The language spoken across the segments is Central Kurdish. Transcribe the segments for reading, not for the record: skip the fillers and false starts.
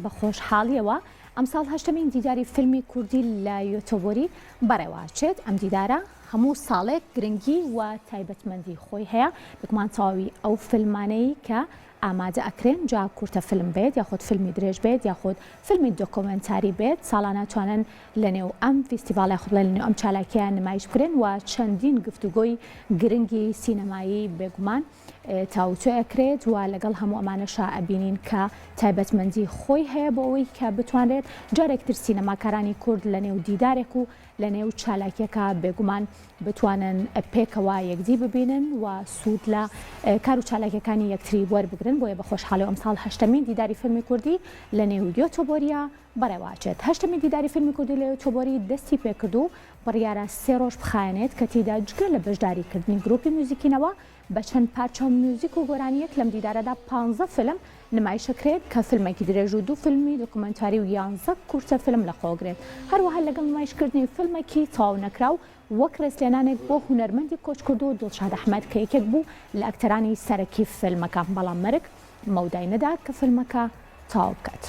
بە خۆشحاڵیەوە ئەمساڵ هەشتمین دیداری فیلمی کوردی لە یوتیوبەری بەڕێوەچێت. ئەم دیدارە هەموو ساڵێک گرنگی و تایبەتمەندی خۆی هەیە. بگومان تەواوی ئەو فیلمانەی کە ئامادە ئەکرێن جا کورتە فیلم بێت یاخود فیلمی درێژ بێت یاخود فیلمی دۆکۆمنتاری بێت ساڵانە توانن لەنێو ئەم فیستیڤالە خۆڵێ لەنێو ئەم چالاکیان نمایش بکرێن و چەندین گفتوگۆی گرنگی سینەمایی بێگومان تاوتۆ ئەکرێت و لەگەڵ هەموو ئەمانەشا ئەبینین کە تایبەتمەندی خۆی هەیە بۆ ئەوەی کە بتوانرێت جارێکتر سینەماکارانی کورد لەنێو دیدارێک و لەنێو چالاکیەکە بێگومان بتوانن پێکەوە یەکدی ببینن و سوود لە کار و چالاکیەکانی یەکتری وەربگرن. بۆیە بە خۆشحاڵی ئەمساڵ هەشتمین دیداری فیلمی کوردی لە نێو یوتیوبۆریە بەڕێوەچێت. هەشتمین دیداری فیلمی کوردی لە یوتیوبۆری دەستی پێکردو بڕیارە 3 ڕۆژ بخایەنێت کە تێیدا جگە لە بەشداریکردنی گروپی موزیکینەوە بە چەند پارچە موزیک و گۆرانیەک لەم دیدارەدا 15 فیلم نمایشەکرێت کە فیلمێکی درێژ و 2 فیلمی دۆکومنتاری و 11 کورتە فیلم لەخۆگرێت. هەروەها لەگەڵ نمایشکردنی فیلمێکی تەواو نەکراو وەک ڕێزلێنانێک بۆ هونەرمەندی کۆچکردو و دڵشاد ئەحمەد کە یەکێک بوو لە ئەکتەرانی سەرەکی فیلمەکە، بەڵام مەرگ مەودای نەدا کە فیلمەکە تەواو بکات.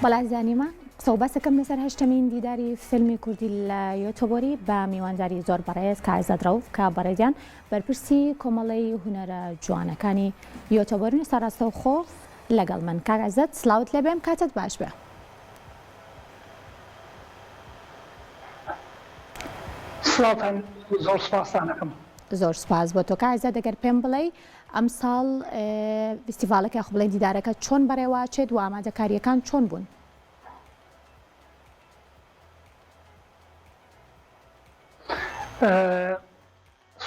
بەڵازانیمە قسە و باسەکەم لەسەر هەشتمین دیداری فیلمی کوردی لە یوتیوبۆری بە میوانداری زۆر بەڕێز کە عایزەت ڕەوف کە بەڕێزیان بەرپرسی کۆمەڵەی هونەرە جوانەکانی یوتیوبۆری ساڕاستەوخۆ لەگەڵ من. کاک عایزەت سلااوت لێبێم، کاتت باش بێ. سڵاتان زۆر سپاسانەکەم. زۆر سپاس بۆ تۆ کاک عایزەت. ئەگەر پێم بڵێ ئەمساڵ فیستیڤالەکە خو بڵێ دیدارەکە چۆن بەڕێوەچێت و ئامادەکاریەکان چۆن بوون؟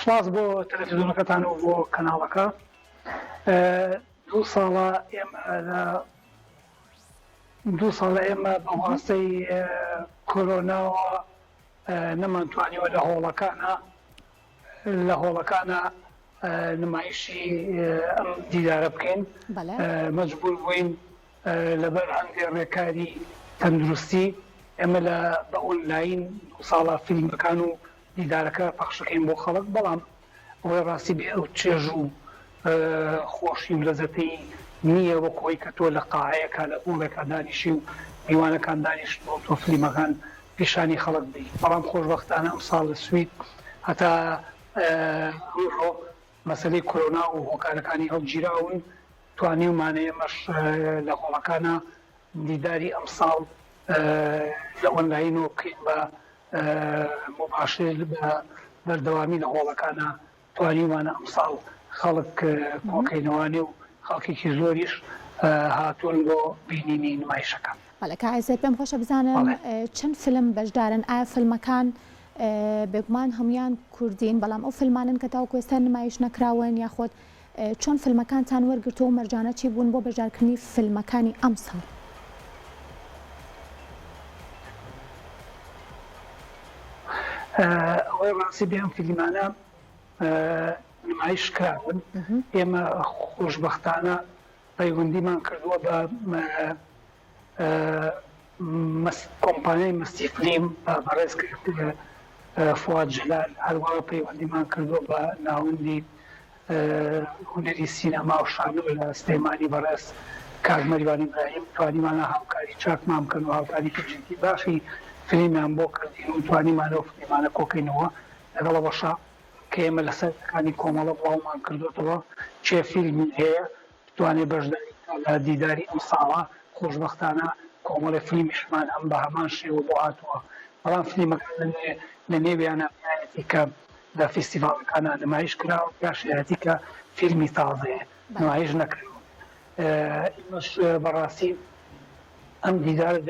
سپاس بۆ تەلەڤیزیۆنەکەتان و بۆ کەناڵەکە. 2 ساڵە ئێمە بە واستەی کۆرۆناوە نەمانتوانیوە لە هۆڵەکانە نمایشی ئەم دیدارە بکەین. مەجبور بووین لەبەر هەندێک ڕێکاری تەندروستی ئێمە بە ئۆنلاین 2 ساڵە فیلمەکان و دیدارەکە پەخشەکەین بۆ خەڵک، بەڵام ئەوەی ڕاستی بێ ئەو چێژ و خۆشی و لەزەتەی نییە وەکۆی کە تۆ لە قاعەیەکە لە ئوڵێکە دانیشی و میوانەکان دانیشت بۆ تۆ فیلمەکان پیشانی خەڵک بی. بەڵام خۆشبەختانە ئەم ساڵ لە سوید هەتا ڕۆ مەسەلەی کۆرۆنا و هۆکارەکانی هەڵگیراون توانیمانەیەمەش لە هۆڵەکانە دیداری ئەم ساڵ لە ئۆنلاینەوە بکەین بە مباشر بە بەردەوامی لە هۆڵەکانە توانیمانە ئەم ساڵ خەڵک کۆکەینەوانی و خەڵکێکی زۆریش هاتوون بۆ بینینی نمایشەکان. بەڵێ کاک عایزەت پێم خۆشە بزانم چەند فیلم بەشدارن؟ ئایا فیلمەکان بێگومان هەمویان کوردین بەڵام ئەو فیلمانن کە تاوەکو ئێستا نمایش نەکراون یاخۆت چۆن فیلمەکانتان وەرگرتەوە و مەرجانە چی بوون بۆ بەشدارکردنی فیلمەکانی ئەم ساڵ؟ ئەوەی ڕاستی بێ ئەم فیلمانە نمایش کراون. ئێمە خۆشبەختانە پەیوەندیمان کردووە بە کۆمپانیای مەستی فلیم بەڕێز فواد جەلال، هەروەها پەیوەندیمان کردووە بە ناوەندی هونەری سینەما و شانۆ لە سلێمانی بەڕێز کاک مەریوان ئیبراهیم توانیمانە هاوکاری چاکمان بکەن و هاوکاری جدی باشی فیلمیان بۆ کردین و توانیمانە و فیلمانە کۆکەینەوە لەگەڵەوەشە کە ئێمە لە سەرەکانی کۆمەڵە بڵاومان کردوێتەوە چێ فیلمی هەیە بتوانێت بەشداری لە دیداری ئەم ساڵە خۆشبەختانە کۆمەڵی فیلمیشمان ئەم بە هەمان شێوە بۆ هاتووە بەڵام فیلمەکان لە نێویانە کە لە فیستیڤالەکانە نمایش کراوە یا شایەتی کە فیلمی تازەیە نمایش نەکراوە ئێمەش بەڕاستی ئەم دیدارە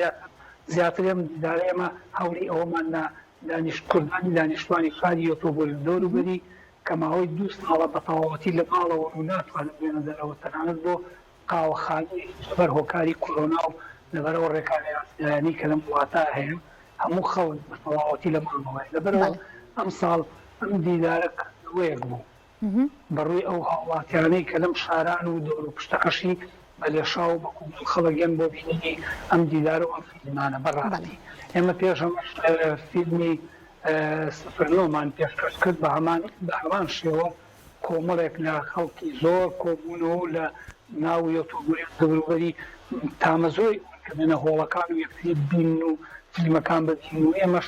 زیاتر ئەم دیدارە ئێمە هەوڵی ئەوەمان کوردانی دانیشتوانی خاری ئۆتۆمبیل دەوروبەری کە ماوەی 2 ساڵە بە تەواوەتی لە ماڵەوە و ناتوانن بێنە دەرەوە تەنانەت بۆ قاوەخانەی لەبەر هۆکاری کۆرۆنا و لەبەرەوە ڕێکاریانی کە لەم وڵاتە هەیە هەموو خەون بە تەواوەتی لە ماڵەوەی لەبەرەوە ئەم ساڵ ئەم دیدارە کردوەیەک بوو بەڕووی ئەو هاوڵاتیانەی کە لەم شاران و دۆر و پشتەکەشی بە لێشا و بە کومەڵ خەڵکیان بۆ بینینی ئەم دیدارە و ئەم فیلمانە بەڕاستی ئێمە پێش فیلمی سفرنۆمان پێشکەش کرد بە هەمان شێوە کۆمەڵێک لە خەڵکی زۆر کۆبوونەوە لە ناوی ئۆتۆمبیل دەوروبەری تامەزۆی کردنە هۆڵەکان و یەکتر بین و فیلمەکان ببین و ئێمەش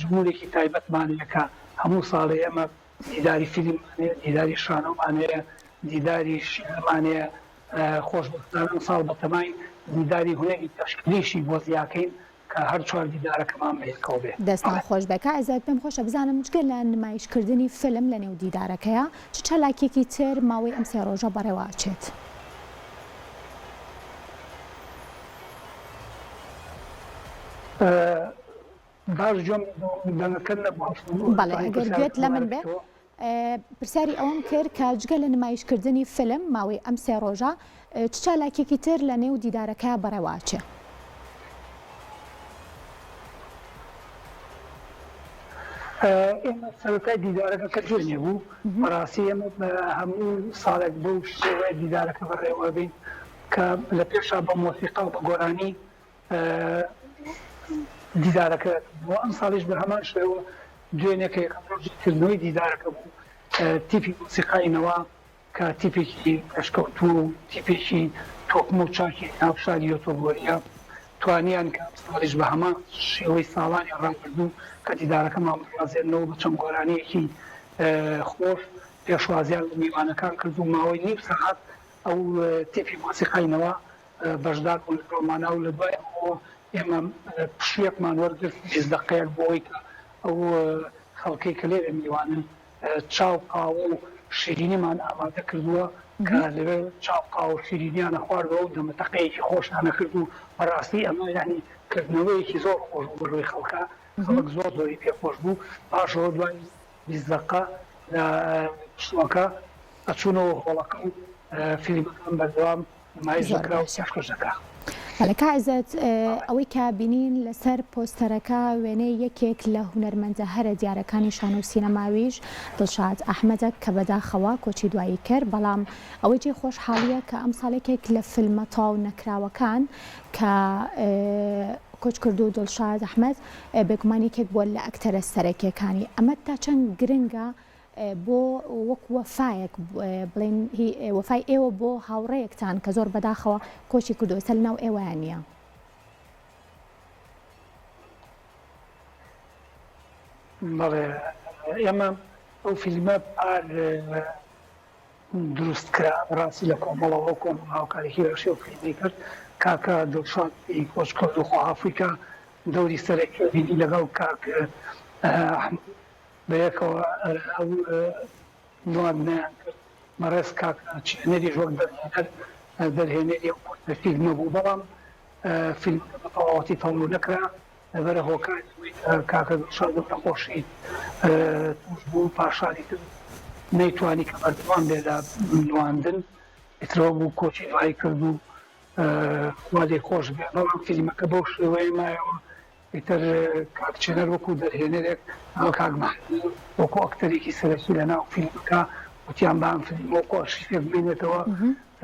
جمهورێکی تایبەتمانەکە هەموو ساڵی ئێمە دیداری فیلمانەیە دیداری شانۆمانەیە دیداری شیرمانەیە خۆشبەختانە ئەم ساڵ بەتەمای دیداری هونەری تەشکیلیشی بۆ زیاکەین کە هەر چوار دیدارەکەمان بەیەکەوە بێ دەستان خۆش بێکە ئەزاد پێم خۆشە بزانم جگە لە نمایشکردنی فیلم لە نێو دیدارەکەیە چ چالاکێکی تر ماوەی ئەم سێ ڕۆژە بەڕێوەچێت باش جۆم دەنگەکەن بەڵێ ئەگەر گوێت لە من بێ پرسیاری ئەوم کرد کە جگە لە نمایشکردنی فیلم ماوەی ئەم سێ ڕۆژە چ چالاکێکی تر لە نێو دیدارەکە بەڕێوەچێت ئێمە سەرەتای دیدارەکە کە جوێنێ بوو بەڕاستی ئێمە هەموو ساڵێک بوو شێوەیە دیدارەکە بەڕێوە بین کە لە پێشا بە مۆسیقا و بە گۆرانی دیدارەکە بۆ ئەم ساڵیش بە هەمان شێوە دوێنێکە یەکەمڕۆژکردنەوەی دیدارەکە بوو تیپی مۆسیقاینەوە کە تیپێکی پێشکەوتوو و تیپێکی تۆکمە و چاکی ناوشاری ئۆتۆمبیلە توانیان کە ساڵیش بە هەمان شێوەی ساڵانی ڕاکردوو کە دیدارەکە مامۆستازێنەوە بە چەند گۆرانیەکی خۆش پێشوازیان لە میوانەکان کرد و ماوەی نیو سەعات ئەو تیپی مۆسیقاینەوە بەشدار بوون لە ڕۆمانە و لە دوای ئەوە ئێمە پشوویەکمان وەرگرت 20 دقەیەک بۆەوەی کە ئەو خەڵکەی کە لێرە میوانن چاو قاوە و شیرینیمان ئامادە کردووە کە لەوێ چاو قاو و شیرینیانە خواردەوە و دەمەتەقەیەکی خۆشانە کرد و بەڕاستی ئەمە یعنی کردنەوەیەکی زۆر خۆش بوو بەڕووی خەڵکە خەڵک زۆر زۆری پێخۆش بوو پاشەوە دوای 20 دقە لە پشتوەکە ئەچوونەوە هۆڵەکە و فیلمەکان بەردەوام نمایش دەکرا و پێشکەشەکە بەڵێکا عزت ئەوەی کە بینین لەسەر پۆستەرەکە وێنەی یەکێک لە هونەرمەندە هەرە دیارەکانی شانۆ و سینەماویش دڵشاد ئەحمەدە کە بەداخەوە کۆچی دوایی کرد بەڵام ئەوەی جێ خۆشحاڵیە کە ئەم ساڵێکێک لە فیلمە تاو نەکراوەکان کە کۆچ کرد و دڵشاد ئەحمەد بێگومانیێکێک بووە لە ئەکتەرە سەرەکیەکانی ئەمە تا چەند گرنگە بۆ وەک وەفایەک بڵێن وەفای ئێوە بۆ هاوڕێیەکتان کە زۆر بەداخەوە کۆچی کردووە سەر ناو ئێوەیان نییە بەڵێ ئێمە ئەو فیلمە پار دروست کرا ڕاستی لە کۆمەڵەوە کۆمەڵ هاوکارێکی بەشی و فیلمی کرد کاکە دڵشاد کۆچ کرد و خۆحافریکا دەوری سەرەکیبینی لەگەڵ کاک بەیەکەوە ئەو نوانیان کرد مەڕێز کاک چێنەری ژۆک دەرهێنەری فیلمە بوو بەڵام فیلمەکە بە تەواوەتی تەواو نەکرا لەبەرە هۆکار کاکە دڵشاد نەخۆشی توش بوو پاشانی تر نەیتوانی کە بەردەوام بێ لە نواندن ئیترەوە بوو کۆچی دوایی کرد و خوادێ خۆش بێ بەڵام فیلمەکە بەو شێوەیە مایەوە ئیتر کاکچێنەر وەکو دەرهێنەرێک ئەوە کاک مەحموود وەکو ئەکتەرێکی سەرەکی لە ناو فیلمەکە وتیان بام فیلم وەکو ئەرشیفێک ببینێتەوە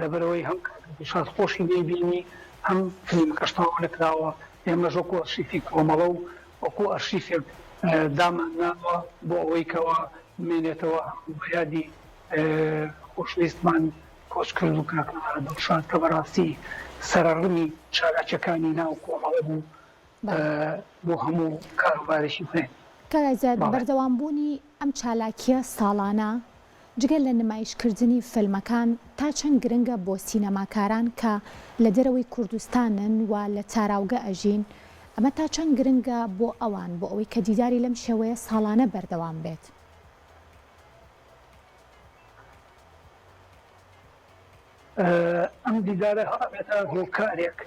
لەبەرەوەی هەم دڵشاد خۆشی لێبینی هەم فیلمەکەش تەواو نەکراوە ئێمەش وەکو ئەرشیفی کۆمەڵە و وەکو ئەرشیفێک دامانناوە بۆ ئەوەی کەەوە بمێنێتەوە بەیادی خۆشویستمان کۆچ کرد و کاک دڵشاد کە بەڕاستی سەرڕمی چالاکیەکانی ناو کۆمەڵە بوو بۆ هەموو کاروبارێکی بێن کارەزاد بەردەوامبوونی ئەم چالاکیە ساڵانە جگەل لە نمایشکردنی فیلمەکان تا چەند گرنگە بۆ سینەماکاران کە لە دەرەوەی کوردستانن و لە تاراوگە ئەژین ئەمە تا چەند گرنگە بۆ ئەوان بۆ ئەوەی کە دیداری لەم شێوەیە ساڵانە بەردەوام بێت؟ ئەم دیدارە هەبێتە هۆکارێک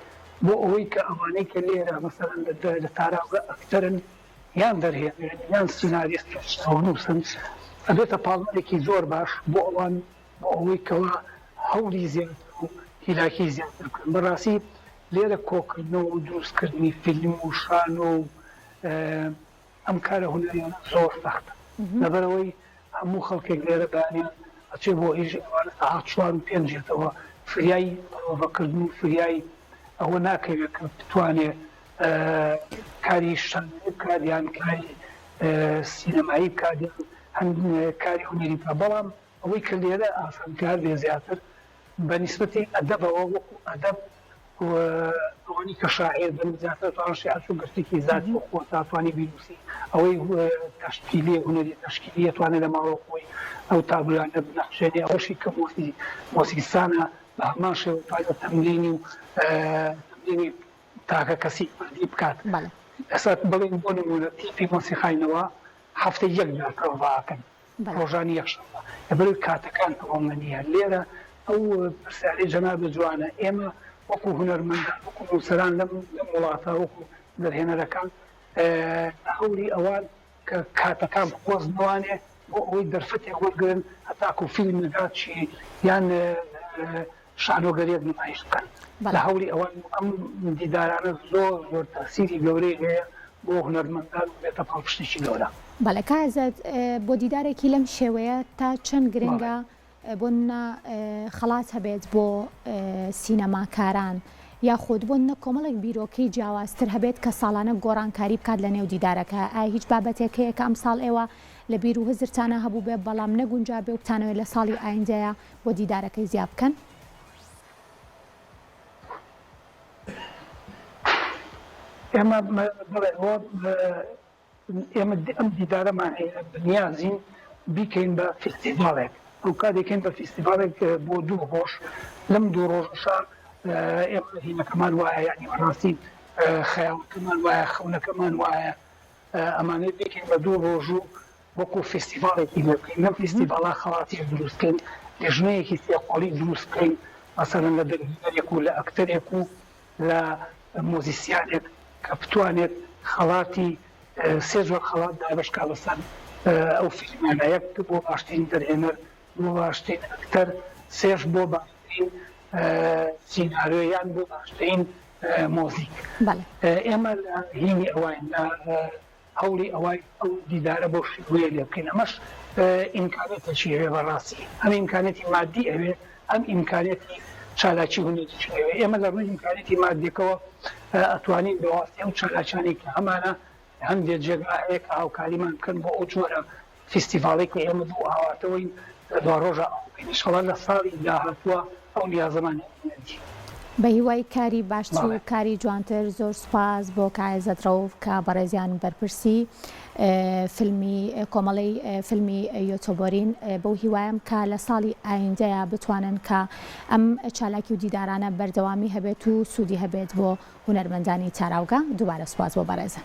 بۆ ئەوەی کە ئەوانەی کە لێرە مەسەرەن لە تاراوگە ئەکتەرن یان دەرهێنن یان سیناریستە نووسن ئەبێتە پاڵمەرێکی زۆر باش بۆ ئەوان بۆ ئەوەی کەوا هەوڵی زیاتر و هیلاکی زیاتر بکەن. بەڕاستی لێرە کۆکردنەوە و دروستکردنی فیلم و شان و ئەم کارە هونەریانە زۆر سەختە لەبەرەوەی هەموو خەڵکێک لێرە بەیانیان ئەچێ بۆ هیچ ئەوانە سەعات 4 و 5 فریای تەواوەکردن و فریای ئەوە ناکەوێت کە بتوانێت کاری شەنگی بکات یان کاری سینەمایی بکات هەند کاری هونەری بکات. بەڵام ئەوەی کە لێرە ئاسانکار بێ زیاتر بەنسبەتی ئەدەبەوە وەکو ئەدەب ئەوانی کە شاعیر بن زیاتر توانن شیعر و گرتێکی زیات بۆ خۆ تاتوانی بینووسی ئەوەی تەشکیلی هونەری تەشکیلی توانێت لە ماوە خۆی ئەو تابلوانە بنەخشێنێ ئەوەشی کە مۆسیقیسانە بە هەمان شێوە توانێت تەمرینی و تەمرینی تاکە کەسی بەردی بکات. ئێستا بڵێن بۆ نمونە تیپی مۆسیقاینەوە هەفتەی یەک پرۆڤاکەن ڕۆژانی یەکشەمە لەبەرەوەی کاتەکان تەواو نییە. لێرە ئەو پرسیارەی جەنابە جوانە ئێمە وەکو هونەرمەندان وەکو نووسەران لەم وڵاتە وەکو دەرهێنەرەکان هەوڵی ئەوان کە کاتەکان بخۆزنەوانێ بۆ ئەوەی دەرفەتێک وەرگرن هەتاکو فیلم نگات چی یان شانۆگەریەک نمایش بکەن. لە هەوڵی ئەوان ئەم دیدارانە زۆر زۆر تەسیری گەورەی هەیە بۆ هونەرمەندان بێتە پاڵپشتێکی گەورە. بەڵێ کازت بۆ دیدارێکی لەم شێوەیە تا چەند گرنگە بۆ خەڵات هەبێت بۆ سینەماکاران یاخود بۆ کۆمەڵێک بیرۆکەی جیاوازتر هەبێت کە ساڵانە گۆڕانکاری بکات لە نێو دیدارەکە؟ ئایا هیچ بابەتێک هەیە کە ئەم ساڵ ئێوە لە بیر و هزرتانە هەبوو بێ بەڵام نەگونجا بێ و بتانەوەی لە ساڵی ئایندەیە بۆ دیدارەکەی زیاد بکەن؟ ئێمە ئەم دیدارەمان هەیە بنیازین بیکەین بە فستیڤالێک ئەو کاتێکین بە فستیڤالێک بۆ 2 ڕۆژ لەم 2 ڕۆژشا ئێمە هینەکەمان وایە یعنی بەڕاستی خەیاڵەکەمان وایە خەونەکەمان وایە ئەمانەی بیکەین بە 2 ڕۆژ و وەکو فستیڤالێکی بکەین. لەم فستیڤاڵا خەڵاتی دروستکەین لێژنەیەکی سێقۆڵی دروستکەین مەسەڵەن لە دەرهێنەرێک و لە ئەکتەرێک و لە مۆزیسیانێک کە بتوانێت خەڵاتی سێ جۆر خەڵات دابشکا لەسەر ئەو فیلمانە یەک بۆ باشترین دەرهێنەر بۆ باشترین ئەکتەر سێش بۆ باشترین سیناریۆیان بۆ باشترین مۆزیک. ئێمە هینی ئەوین هەوڵی ئەوای ئەو دیدارە بۆ شێوەیە لێ بکەین. ئەمەش ئیمکانێتێکی هەیە بەڕاستی ئەم ئیمکانێتی مادی ئەوێ ئەم ئیمکانێتی چالاکی هونێتی شێوێ. ئێمە لە ڕووی ئیمکانێتی مادیەکەوە ئەتوانین بەواسطەی ئەو چالاکیانی کە هەمانە هەندێک جێگا هەیە کە هاوکاریمان بکەن بۆ ئەو جۆرە فستیڤاڵێک کە ئێمە بۆ ئاواتەوەین دو ڕۆژە ئینشەڵا لە ساڵی داهاتووە ئەو نیازەمان هەیە. بە هیوای کاری باشتر و کاری جوانتر زۆر سوپاس بۆ کایزت ڕەوف کە بەڕێزیان بەرپرسی فیلمی کۆمەڵی فیلمی یۆتۆبۆرین بەو هیوایم کە لە ساڵی ئایندەیە بتوانن کە ئەم چالاکی و دیدارانە بەردەوامی هەبێت و سوودی هەبێت بۆ هونەرمەندانی تاراوگە. دووبارە سوپاس بۆ بەڕێزە.